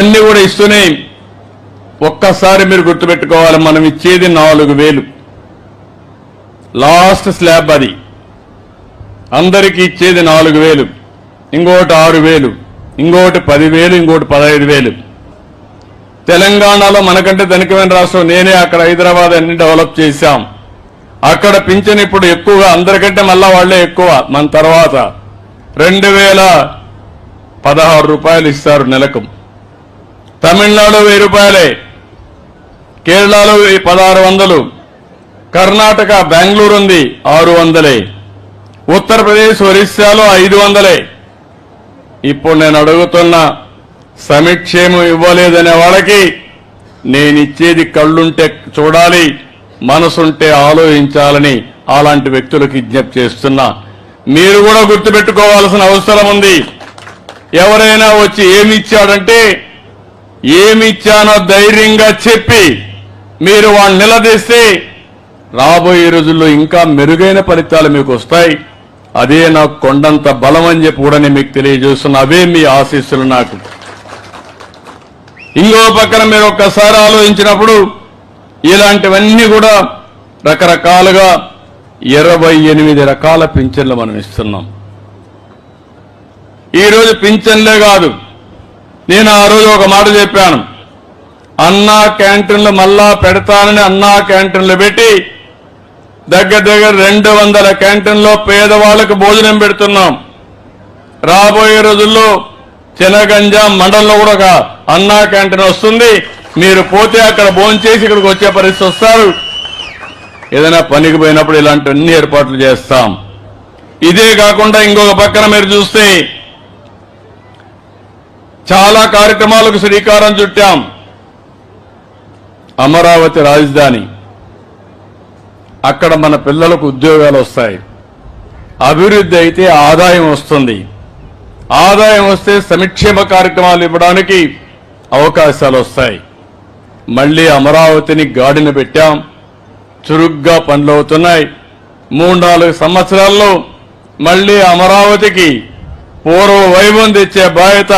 అన్ని కూడా ఇస్తూనే ఒక్కసారి మీరు గుర్తుపెట్టుకోవాలి, మనం ఇచ్చేది 4000 లాస్ట్ స్లాబ్, అది అందరికీ ఇచ్చేది 4000, ఇంకోటి 6000, ఇంకోటి 10,000, ఇంకోటి 15,000. తెలంగాణలో మనకంటే ధనికమైన రాష్ట్రం. నేనే అక్కడ హైదరాబాద్ అన్ని డెవలప్ చేశాం. అక్కడ పింఛన్ ఇప్పుడు ఎక్కువగా అందరికంటే మళ్ళా వాళ్లే ఎక్కువ. మన తర్వాత 2016 రూపాయలు ఇస్తారు నెలకు. తమిళనాడు 1000 రూపాయలే, కేరళలో 1600, కర్ణాటక బెంగళూరు ఉంది 600, ఉత్తరప్రదేశ్ ఒరిస్సాలో 500. ఇప్పుడు నేను అడుగుతున్న సమిక్షేమం ఇవ్వలేదనే వాళ్ళకి నేనిచ్చేది కళ్ళుంటే చూడాలి, మనసుంటే ఆలోచించాలని అలాంటి వ్యక్తులకు విజ్ఞప్తి చేస్తున్నా. మీరు కూడా గుర్తుపెట్టుకోవాల్సిన అవసరం ఉంది. ఎవరైనా వచ్చి ఏమిచ్చాడంటే ఏమిచ్చానో ధైర్యంగా చెప్పి మీరు వాళ్ళని నిలదీస్తే రాబోయే రోజుల్లో ఇంకా మెరుగైన ఫలితాలు మీకు వస్తాయి. అదే నాకు కొండంత బలం అని చెప్పి కూడా నేను మీకు తెలియజేస్తున్నా. అవే మీ ఆశీస్సులు నాకు. ఇంకో పక్కన మీరు ఒక్కసారి ఆలోచించినప్పుడు ఇలాంటివన్నీ కూడా రకరకాలుగా 28 రకాల పింఛన్లు మనం ఇస్తున్నాం. ఈరోజు పింఛన్లే కాదు, నేను ఆ రోజు ఒక మాట చెప్పాను, అన్నా క్యాంటీన్లు మళ్ళా పెడతానని అన్నా క్యాంటీన్లు పెట్టి దగ్గర 200 క్యాంటీన్లో పేదవాళ్లకు భోజనం పెడుతున్నాం. రాబోయే రోజుల్లో చినగంజ మండలంలో కూడా ఒక అన్నా క్యాంటీన్ వస్తుంది. మీరు పోతే అక్కడ భోంచేసి ఇక్కడికి వచ్చే పరిస్థితి వస్తారు. ఏదైనా పనికి పోయినప్పుడు ఇలాంటివన్నీ ఏర్పాట్లు చేస్తాం. ఇదే కాకుండా ఇంకొక పక్కన మీరు చూస్తే చాలా కార్యక్రమాలకు శ్రీకారం చుట్టాం. అమరావతి రాజధాని, అక్కడ మన పిల్లలకు ఉద్యోగాలు వస్తాయి. అభివృద్ధి అయితే ఆదాయం వస్తుంది. ఆదాయం వస్తే సంక్షేమ కార్యక్రమాలు ఇవ్వడానికి అవకాశాలు వస్తాయి. మళ్లీ అమరావతిని గాడిన పెట్టాం. చురుగ్గా పనులు అవుతున్నాయి. 3-4 సంవత్సరాల్లో మళ్లీ అమరావతికి పూర్వ వైభవం తెచ్చే బాధ్యత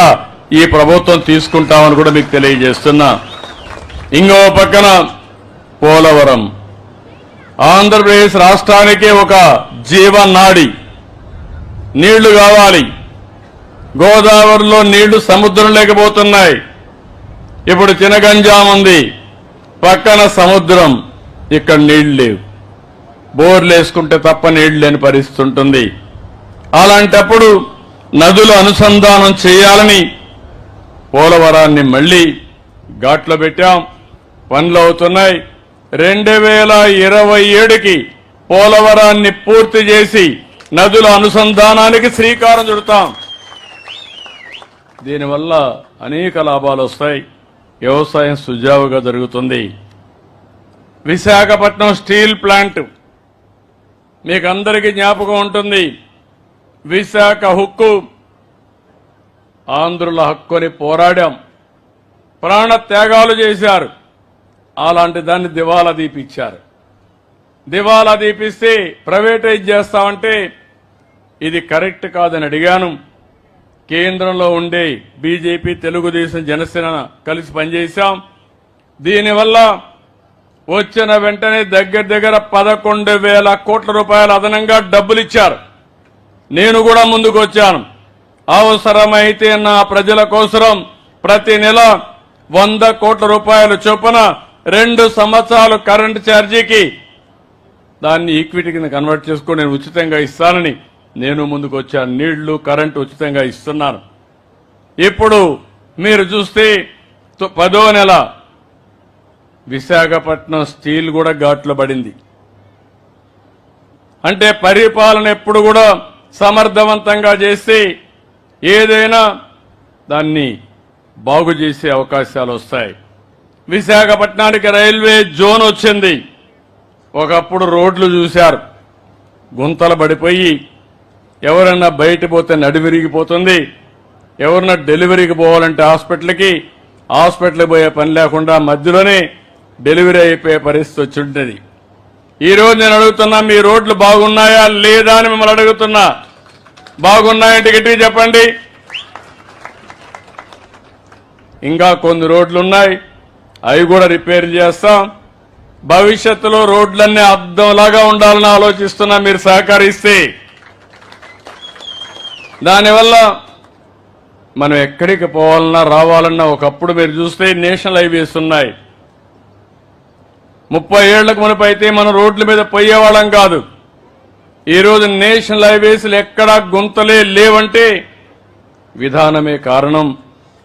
ఈ ప్రభుత్వం తీసుకుంటామని కూడా మీకు తెలియజేస్తున్నా. ఇంకో పక్కన పోలవరం, ఆంధ్రప్రదేశ్ రాష్ట్రానికి ఒక జీవనాడి. నీళ్లు కావాలి. గోదావరిలో నీళ్లు సముద్రం లేకపోతున్నాయి. ఇప్పుడు చినగంజాం ఉంది, పక్కన సముద్రం, ఇక్కడ నీళ్లు లేవు. బోర్లు వేసుకుంటే తప్ప నీళ్లు లేని పరిస్థితి ఉంటుంది. అలాంటప్పుడు నదులు అనుసంధానం చేయాలని పోలవరాన్ని మళ్లీ ఘాట్లో పెట్టాం. పనులు అవుతున్నాయి. 2027కి పోలవరాన్ని పూర్తి చేసి నదుల అనుసంధానానికి శ్రీకారం చుడతాం. దీనివల్ల అనేక లాభాలు వస్తాయి. వ్యవసాయం సుజావుగా జరుగుతుంది. విశాఖపట్నం స్టీల్ ప్లాంట్ మీకు అందరికీ జ్ఞాపకం ఉంటుంది. విశాఖ హక్కు, ఆంధ్రుల హక్కుని పోరాడాం, ప్రాణ త్యాగాలు చేశారు. అలాంటి దాన్ని దివాలా దీపించారు. దివాలా దీపిస్తే ప్రైవేటైజ్ చేస్తామంటే ఇది కరెక్ట్ కాదని అడిగాను. కేంద్రంలో ఉండే బీజేపీ, తెలుగుదేశం, జనసేన కలిసి పనిచేశాం. దీనివల్ల వచ్చిన వెంటనే దగ్గర 11,000 కోట్ల రూపాయలు అదనంగా డబ్బులు ఇచ్చారు. నేను కూడా ముందుకు వచ్చాను. అవసరమైతే నా ప్రజల కోసం ప్రతి నెల 100 కోట్ల రూపాయలు చొప్పున 2 సంవత్సరాలు కరెంటు ఛార్జీకి దాన్ని ఈక్విటీ కింద కన్వర్ట్ చేసుకుని నేను ఉచితంగా ఇస్తానని నేను ముందుకు వచ్చాను. నీళ్లు, కరెంటు ఉచితంగా ఇస్తున్నాను. ఇప్పుడు మీరు చూస్తే 10వ నెల విశాఖపట్నం స్టీల్ కూడా ఘాట్లో పడింది. అంటే పరిపాలన ఎప్పుడు కూడా సమర్థవంతంగా చేస్తే ఏదైనా దాన్ని బాగు చేసే అవకాశాలు వస్తాయి. విశాఖపట్నానికి రైల్వే జోన్ వచ్చింది. ఒకప్పుడు రోడ్లు చూశారు, గుంతలు పడిపోయి ఎవరన్నా బయట పోతే నడి విరిగిపోతుంది. ఎవరన్నా డెలివరీకి పోవాలంటే హాస్పిటల్కి పోయే పని లేకుండా మధ్యలోనే డెలివరీ అయిపోయే పరిస్థితి వచ్చింది. ఈరోజు నేను అడుగుతున్నా, మీ రోడ్లు బాగున్నాయా లేదా అని మిమ్మల్ని అడుగుతున్నా. బాగున్నాయంటే గట్టిగా చెప్పండి. ఇంకా కొన్ని రోడ్లు ఉన్నాయి, అవి కూడా రిపేర్ చేస్తాం. భవిష్యత్తులో రోడ్లన్నీ అద్దంలాగా ఉండాలని ఆలోచిస్తున్నా. మీరు సహకరిస్తే దానివల్ల మనం ఎక్కడికి పోవాలన్నా రావాలన్నా ఒకప్పుడు మీరు చూస్తే నేషనల్ హైవేస్ ఉన్నాయి. 30 ఏళ్లకు మునుపు అయితే మనం రోడ్ల మీద పోయేవాళ్ళం కాదు. ఈరోజు నేషనల్ హైవేస్లు ఎక్కడా గుంతలే లేవంటే విధానమే కారణం.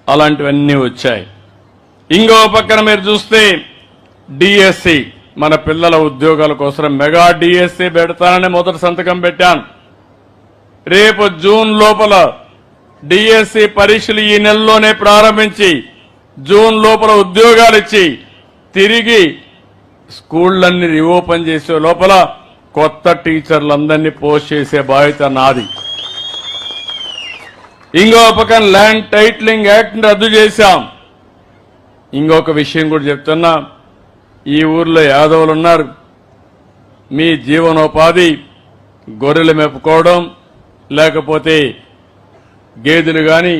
అలాంటివన్నీ వచ్చాయి. ఇంకో పక్కన మీరు చూస్తే డిఎస్సి, మన పిల్లల ఉద్యోగాల కోసం మెగా డిఎస్సి పెడతానని మొదటి సంతకం పెట్టాను. రేపు జూన్ లోపల డిఎస్సి పరీక్షలు ఈ నెలలోనే ప్రారంభించి జూన్ లోపల ఉద్యోగాలు ఇచ్చి తిరిగి స్కూళ్లన్నీ రీఓపెన్ చేసే లోపల కొత్త టీచర్లందరినీ పోస్ట్ చేసే బాధ్యత నాది. ఇంకో పక్కన ల్యాండ్ టైటిలింగ్ యాక్ట్ రద్దు చేశాం. ఇంకొక విషయం కూడా చెప్తున్నా, ఈ ఊర్లో యాదవులు ఉన్నారు. మీ జీవనోపాధి గొర్రెలు మేపుకోవడం, లేకపోతే గేదెలు గాని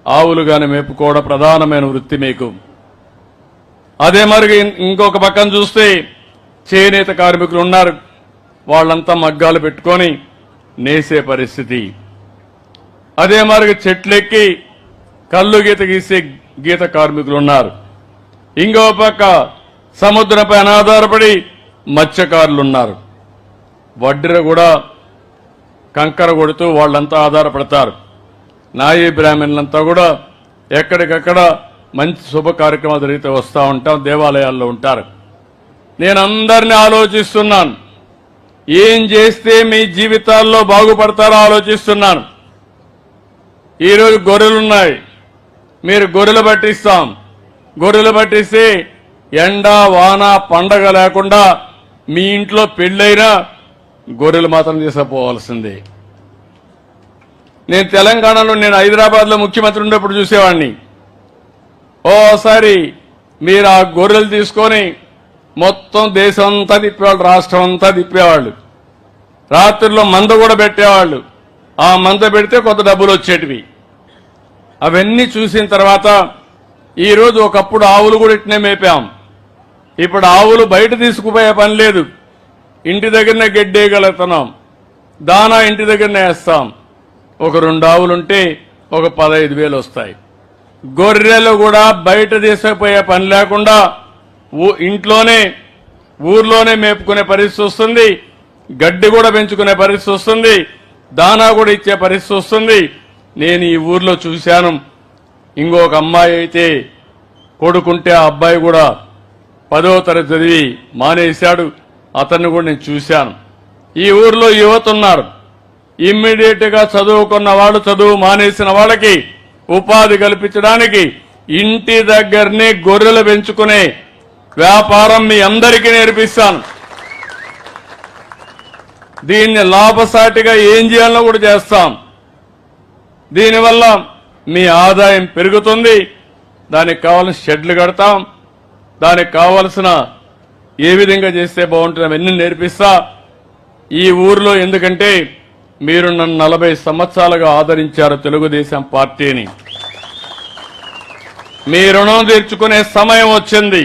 ఆవులు గాని మేపుకోవడం ప్రధానమైన వృత్తి మీకు. అదే మరి ఇంకొక పక్కన చూస్తే చేనేత కార్మికులు ఉన్నారు. వాళ్ళంతా మగ్గాలు పెట్టుకొని నేసే పరిస్థితి. అదే మరి చెట్లెక్కి కళ్ళు గీత గీసే గీత కార్మికులు ఉన్నారు. ఇంకో పక్క సముద్రంపై ఆధారపడి మత్స్యకారులు ఉన్నారు. వడ్డీర కూడా కంకర కొడుతూ వాళ్ళంతా ఆధారపడతారు. నాయీ బ్రాహ్మణులంతా కూడా ఎక్కడికక్కడ మంచి శుభ కార్యక్రమాలు జరిగితే వస్తూ ఉంటాం, దేవాలయాల్లో ఉంటారు. నేను అందరినీ ఆలోచిస్తున్నాను, ఏం చేస్తే మీ జీవితాల్లో బాగుపడతారో ఆలోచిస్తున్నాను. ఈరోజు గొర్రెలున్నాయి, మీరు గొర్రెలు పట్టిస్తాం. గొర్రెలు పట్టిస్తే ఎండ వాన పండగ లేకుండా మీ ఇంట్లో పెళ్ళైనా గొర్రెలు మాత్రం తీసుకుపోవాల్సిందే. నేను తెలంగాణలో, నేను హైదరాబాద్లో ముఖ్యమంత్రి ఉన్నప్పుడు చూసేవాడిని. ఓసారి మీరు ఆ గొర్రెలు తీసుకొని మొత్తం దేశం అంతా తిప్పేవాళ్ళు, రాష్ట్రం అంతా తిప్పేవాళ్ళు. రాత్రుల్లో మంద కూడా పెట్టేవాళ్ళు. ఆ మంద పెడితే కొంత డబ్బులు వచ్చేటివి. అవన్నీ చూసిన తర్వాత ఈరోజు ఒకప్పుడు ఆవులు కూడా ఇట్నే మేపాం. ఇప్పుడు ఆవులు బయట తీసుకుపోయే పని లేదు, ఇంటి దగ్గరనే గడ్డేయగలుగుతున్నాం. దానా ఇంటి దగ్గరనే వేస్తాం. ఒక 2 ఆవులుంటే ఒక 15,000 వస్తాయి. గొర్రెలు కూడా బయట తీసుకుపోయే పని లేకుండా ఇంట్లోనే ఊర్లోనే మేపుకునే పరిస్థితి వస్తుంది. గడ్డి కూడా పెంచుకునే పరిస్థితి వస్తుంది. దానా కూడా ఇచ్చే పరిస్థితి వస్తుంది. నేను ఈ ఊర్లో చూశాను. ఇంకొక అమ్మాయి అయితే కొడుకుంటే ఆ అబ్బాయి కూడా 10వ తరగతి చదివి మానేశాడు. అతన్ని కూడా నేను చూశాను. ఈ ఊర్లో యువత ఉన్నారు. ఇమ్మీడియట్ గా చదువుకున్న వాళ్ళు, చదువు మానేసిన వాళ్ళకి ఉపాధి కల్పించడానికి ఇంటి దగ్గరనే గొర్రెలు పెంచుకునే వ్యాపారం మీ అందరికీ నేర్పిస్తాను. దీన్ని లాభసాటిగా ఏం చేయాలో కూడా చేస్తాం. దీనివల్ల మీ ఆదాయం పెరుగుతుంది. దానికి కావాల్సిన షెడ్లు కడతాం. దానికి కావలసిన ఏ విధంగా చేస్తే బాగుంటుంది అవన్నీ నేర్పిస్తా. ఈ ఊర్లో ఎందుకంటే మీరు నన్ను 40 సంవత్సరాలుగా ఆదరించారు తెలుగుదేశం పార్టీని. మీ రుణం తీర్చుకునే సమయం వచ్చింది.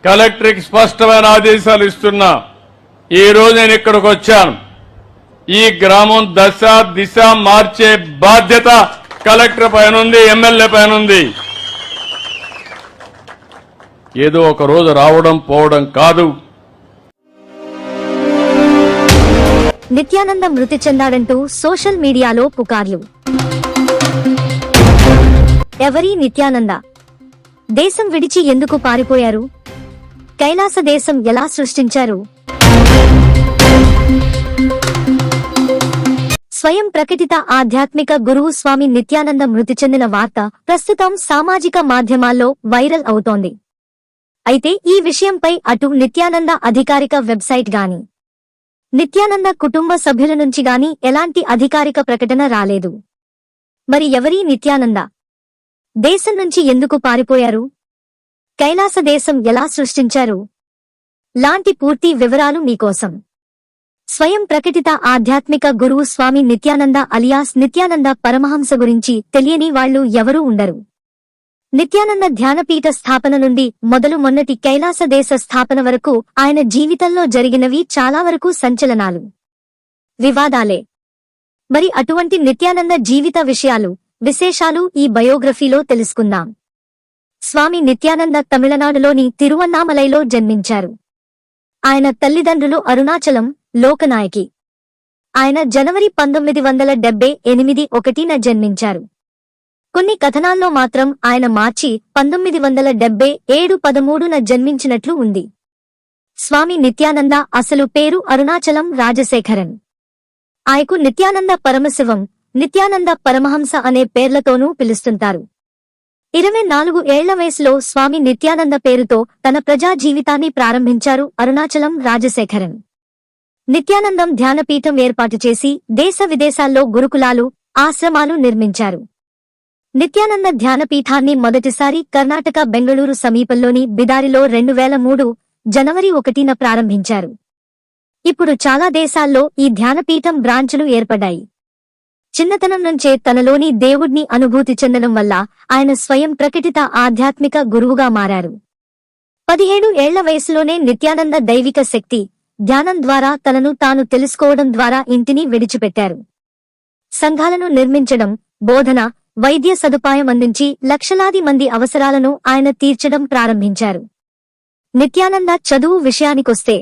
కలెక్టర్కి స్పష్టమైన ఆదేశాలు ఇస్తున్నా. ఈ రోజు నేను ఇక్కడికి వచ్చాను. ఈ గ్రామం దశ దిశ మార్చే బాధ్యత కలెక్టర్ పైన ఉంది, ఎమ్మెల్యే పైన ఉంది. ఏదో ఒక రోజు రావడం పోవడం కాదు. నిత్యానంద మృతి చెందాడంటూ సోషల్ మీడియాలో పుకార్లు. ఎవరీ నిత్యానంద? దేశం విడిచి ఎందుకు పారిపోయారు? కైలాస దేశం ఎలా సృష్టించారు? స్వయం ప్రకటిత ఆధ్యాత్మిక గురువు స్వామి నిత్యానంద మృతి చెందిన వార్త ప్రస్తుతం సామాజిక మాధ్యమాల్లో వైరల్ అవుతోంది. అయితే ఈ విషయంపై అటు నిత్యానంద అధికారిక వెబ్సైట్ గాని, నిత్యానంద కుటుంబ సభ్యుల నుంచి గాని ఎలాంటి అధికారిక ప్రకటన రాలేదు. మరి ఎవరీ నిత్యానంద? దేశం నుంచి ఎందుకు పారిపోయారు? కైలాస దేశం ఎలా సృష్టించారు? లాంటి పూర్తి వివరాలు మీకోసం. స్వయం ప్రకటిత ఆధ్యాత్మిక గురువు స్వామి నిత్యానంద అలియాస్ నిత్యానంద పరమహంస గురించి తెలియని వాళ్లు ఎవరూ ఉండరు. నిత్యానంద ధ్యానపీఠ స్థాపన నుండి మొదలు మొన్నటి కైలాస దేశ స్థాపన వరకు ఆయన జీవితంలో జరిగినవి చాలా వరకు సంచలనాలు, వివాదాలే. మరి అటువంటి నిత్యానంద జీవిత విశేషాలు ఈ బయోగ్రఫీలో తెలుసుకుందాం. స్వామి నిత్యానంద తమిళనాడులోని తిరువన్నామలైలో జన్మించారు. ఆయన తల్లిదండ్రులు అరుణాచలం, లోకనాయకి. ఆయన జనవరి 1978న జన్మించారు. కొన్ని కథనాల్లో మాత్రం ఆయన మార్చి 1977 13న జన్మించినట్లు ఉంది. స్వామి నిత్యానంద అసలు పేరు అరుణాచలం రాజశేఖరన్. ఆయనకు నిత్యానంద పరమశివం, నిత్యానంద పరమహంస అనే పేర్లతోనూ పిలుస్తుంటారు. 24 ఏళ్ల వయసులో స్వామి నిత్యానంద పేరుతో తన ప్రజా జీవితాన్ని ప్రారంభించారు అరుణాచలం రాజశేఖరన్. నిత్యానందం ధ్యానపీఠం ఏర్పాటు చేసి దేశ విదేశాల్లో గురుకులాలు, ఆశ్రమాలు నిర్మించారు. నిత్యానంద ధ్యానపీఠాన్ని మొదటిసారి కర్ణాటక బెంగళూరు సమీపంలోని బిదారిలో 2003 జనవరి 1న ప్రారంభించారు. ఇప్పుడు చాలా దేశాల్లో ఈ ధ్యానపీఠం బ్రాంచులు ఏర్పడ్డాయి. చిన్నతనం నుంచే తనలోని దేవుడ్ని అనుభూతి చెందడం వల్ల ఆయన స్వయం ప్రకటిత ఆధ్యాత్మిక గురువుగా మారారు. 17 ఏళ్ల వయసులోనే నిత్యానంద దైవిక శక్తి, ధ్యానం ద్వారా తనను తాను తెలుసుకోవడం ద్వారా ఇంటిని విడిచిపెట్టారు. సంఘాలను నిర్మించడం, బోధన, వైద్య సదుపాయం అందించి లక్షలాది మంది అవసరాలను ఆయన తీర్చడం ప్రారంభించారు. నిత్యానంద చదువు విషయానికొస్తే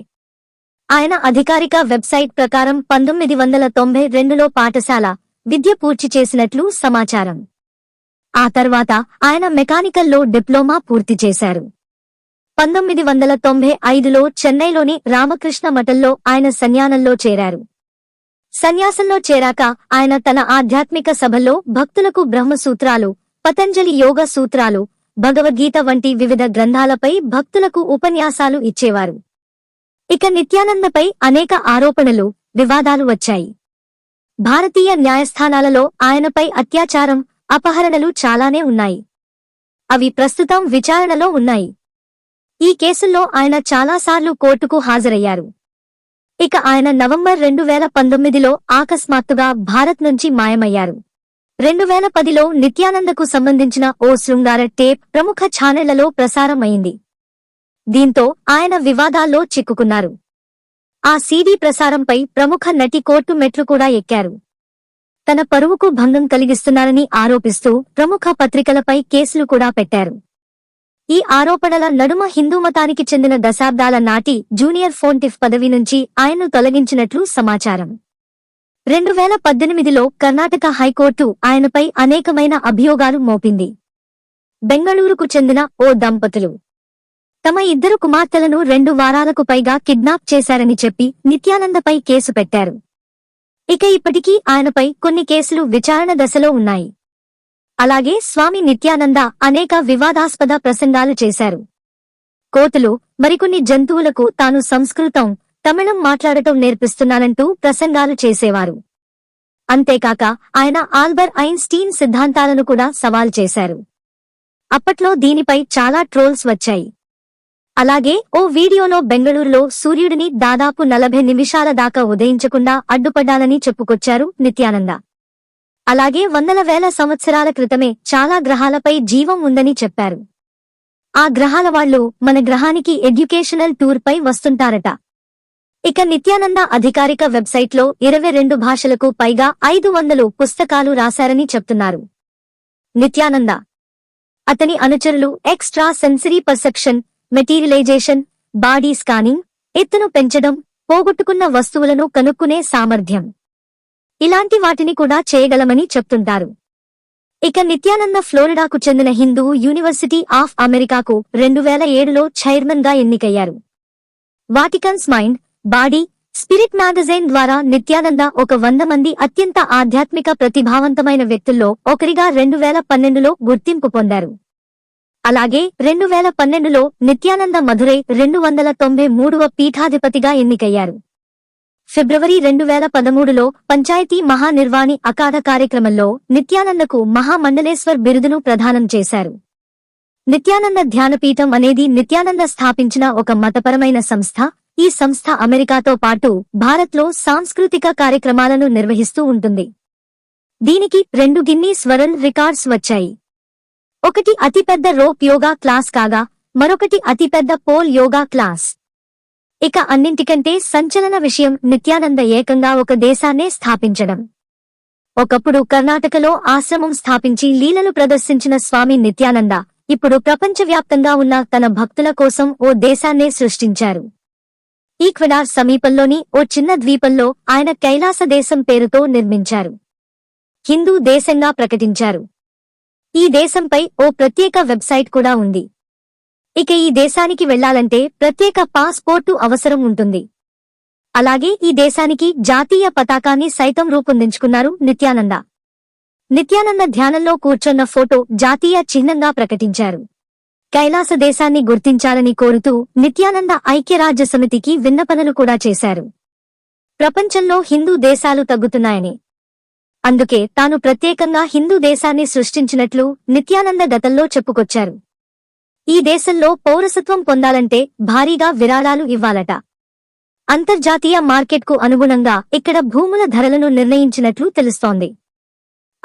ఆయన అధికారిక వెబ్సైట్ ప్రకారం 1992లో పాఠశాల విద్య పూర్తి చేసినట్లు సమాచారం. ఆ తర్వాత ఆయన మెకానికల్లో డిప్లొమా పూర్తి చేశారు. 1995లో చెన్నైలోని రామకృష్ణ మఠంలో ఆయన సన్యాసంలో చేరారు. సన్యాసంలో చేరాక ఆయన తన ఆధ్యాత్మిక సభల్లో భక్తులకు బ్రహ్మసూత్రాలు, పతంజలి యోగ సూత్రాలు, భగవద్గీత వంటి వివిధ గ్రంథాలపై భక్తులకు ఉపన్యాసాలు ఇచ్చేవారు. ఇక నిత్యానందపై అనేక ఆరోపణలు, వివాదాలు వచ్చాయి. భారతీయ న్యాయస్థానాలలో ఆయనపై అత్యాచారం, అపహరణలు చాలానే ఉన్నాయి. అవి ప్రస్తుతం విచారణలో ఉన్నాయి. ఈ కేసుల్లో ఆయన చాలాసార్లు కోర్టుకు హాజరయ్యారు. ఇక ఆయన నవంబర్ 2019లో అకస్మాత్తుగా భారత్ నుంచి మాయమయ్యారు. 2010లో నిత్యానందకు సంబంధించిన ఓ శృంగార టేప్ ప్రముఖ ఛానళ్లలో ప్రసారం అయింది. దీంతో ఆయన వివాదాల్లో చిక్కుకున్నారు. ఆ సీడీ ప్రసారంపై ప్రముఖ నటి కోర్టు మెట్లు కూడా ఎక్కారు. తన పరువుకు భంగం కలిగిస్తున్నారని ఆరోపిస్తూ ప్రముఖ పత్రికలపై కేసులు కూడా పెట్టారు. ఈ ఆరోపణల నడుమ హిందూ మతానికి చెందిన దశాబ్దాల నాటి జూనియర్ ఫోంటిఫ్ పదవి నుంచి ఆయన్ను తొలగించినట్లు సమాచారం. 2018లో కర్ణాటక హైకోర్టు ఆయనపై అనేకమైన అభియోగాలు మోపింది. బెంగళూరుకు చెందిన ఓ దంపతులు తమ 2 కుమార్తెలను 2 వారాలకు పైగా కిడ్నాప్ చేశారని చెప్పి నిత్యానందపై కేసు పెట్టారు. ఇక ఇప్పటికీ ఆయనపై కొన్ని కేసులు విచారణ దశలో ఉన్నాయి. అలాగే స్వామి నిత్యానంద అనేక వివాదాస్పద ప్రసంగాలు చేశారు. కోతులు, మరికొన్ని జంతువులకు తాను సంస్కృతం, తమిళం మాట్లాడటం నేర్పిస్తున్నానంటూ ప్రసంగాలు చేసేవారు. అంతేకాక ఆయన ఆల్బర్ ఐన్స్టీన్ సిద్ధాంతాలను కూడా సవాల్ చేశారు. అప్పట్లో దీనిపై చాలా ట్రోల్స్ వచ్చాయి. అలాగే ఓ వీడియోలో బెంగళూరులో సూర్యుడిని దాదాపు 40 నిమిషాల దాకా ఉదయించకుండా అడ్డుపడ్డానని చెప్పుకొచ్చారు నిత్యానంద. అలాగే వందల వేల సంవత్సరాల క్రితమే చాలా గ్రహాలపై జీవం ఉందని చెప్పారు. ఆ గ్రహాల వాళ్లు మన గ్రహానికి ఎడ్యుకేషనల్ టూర్ పై వస్తుంటారట. ఇక నిత్యానంద అధికారిక వెబ్సైట్లో 22 భాషలకు పైగా 500 పుస్తకాలు రాశారని చెప్తున్నారు. నిత్యానంద, అతని అనుచరులు extra sensory perception, materialisation, body scanning, ఎత్తును పెంచడం, పోగొట్టుకున్న వస్తువులను కనుక్కునే సామర్థ్యం, ఇలాంటి వాటిని కూడా చేయగలమని చెప్తుంటారు. ఇక నిత్యానంద ఫ్లోరిడాకు చెందిన హిందూ యూనివర్సిటీ ఆఫ్ అమెరికాకు 2007లో చైర్మన్ గా ఎన్నికయ్యారు. వాటికన్స్ మైండ్, బాడీ, స్పిరిట్ మ్యాగజైన్ ద్వారా నిత్యానంద ఒక 100 మంది అత్యంత ఆధ్యాత్మిక ప్రతిభావంతమైన వ్యక్తుల్లో ఒకరిగా 2012లో గుర్తింపు పొందారు. అలాగే 2012లో నిత్యానంద మధురై 293వ పీఠాధిపతిగా ఎన్నికయ్యారు. ఫిబ్రవరి 2013లో పంచాయతీ మహానిర్వాణి అఖాడ కార్యక్రమంలో నిత్యానందకు మహామండలేశ్వర్ బిరుదును ప్రదానం చేశారు. నిత్యానంద ధ్యానపీఠం అనేది నిత్యానంద స్థాపించిన ఒక మతపరమైన సంస్థ. ఈ సంస్థ అమెరికాతో పాటు భారత్లో సాంస్కృతిక కార్యక్రమాలను నిర్వహిస్తూ ఉంటుంది. దీనికి 2 గిన్నీస్ వరల్డ్ రికార్డ్స్ వచ్చాయి. ఒకటి అతిపెద్ద రోప్ యోగా క్లాస్ కాగా మరొకటి అతిపెద్ద పోల్ యోగా క్లాస్. ఇక అన్నింటికంటే సంచలన విషయం నిత్యానంద ఏకంగా ఒక దేశాన్నే స్థాపించడం. ఒకప్పుడు కర్ణాటకలో ఆశ్రమం స్థాపించి లీలలు ప్రదర్శించిన స్వామి నిత్యానంద ఇప్పుడు ప్రపంచవ్యాప్తంగా ఉన్న తన భక్తుల కోసం ఓ దేశాన్నే సృష్టించారు. ఈక్వెడార్ సమీపంలోని ఓ చిన్న ద్వీపంలో ఆయన కైలాస దేశం పేరుతో నిర్మించారు. హిందూ దేశంగా ప్రకటించారు. ఈ దేశంపై ఓ ప్రత్యేక వెబ్సైట్ కూడా ఉంది. ఇక ఈ దేశానికి వెళ్లాలంటే ప్రత్యేక పాస్పోర్టు అవసరం ఉంటుంది. అలాగే ఈ దేశానికి జాతీయ పతాకాన్ని సైతం రూపొందించుకున్నారు నిత్యానంద. నిత్యానంద ధ్యానంలో కూర్చొన్న ఫోటో జాతీయ చిహ్నంగా ప్రకటించారు. కైలాస దేశాన్ని గుర్తించాలని కోరుతూ నిత్యానంద ఐక్యరాజ్య సమితికి విన్నపనలు కూడా చేశారు. ప్రపంచంలో హిందూ దేశాలు తగ్గుతున్నాయని, అందుకే తాను ప్రత్యేకంగా హిందూ దేశాన్ని సృష్టించినట్లు నిత్యానంద గతంలో చెప్పుకొచ్చారు. ఈ దేశంలో పౌరసత్వం పొందాలంటే భారీగా విరాళాలు ఇవ్వాలట. అంతర్జాతీయ మార్కెట్కు అనుగుణంగా ఇక్కడ భూముల ధరలను నిర్ణయించినట్లు తెలుస్తోంది.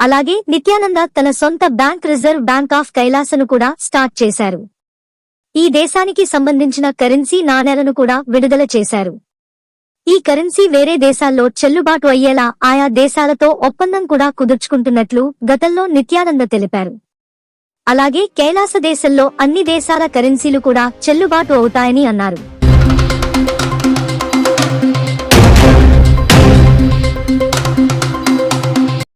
అలాగే నిత్యానంద తన సొంత బ్యాంక్ రిజర్వ్ బ్యాంక్ ఆఫ్ కైలాసను కూడా స్టార్ట్ చేశారు. ఈ దేశానికి సంబంధించిన కరెన్సీ నాణేలను కూడా విడుదల చేశారు. ఈ కరెన్సీ వేరే దేశాల్లో చెల్లుబాటు అయ్యేలా ఆయా దేశాలతో ఒప్పందం కూడా కుదుర్చుకుంటున్నట్లు గతంలో నిత్యానంద తెలిపారు. అలాగే కైలాస దేశంలో అన్ని దేశాల కరెన్సీలు కూడా చెల్లుబాటు అవుతాయని అన్నారు.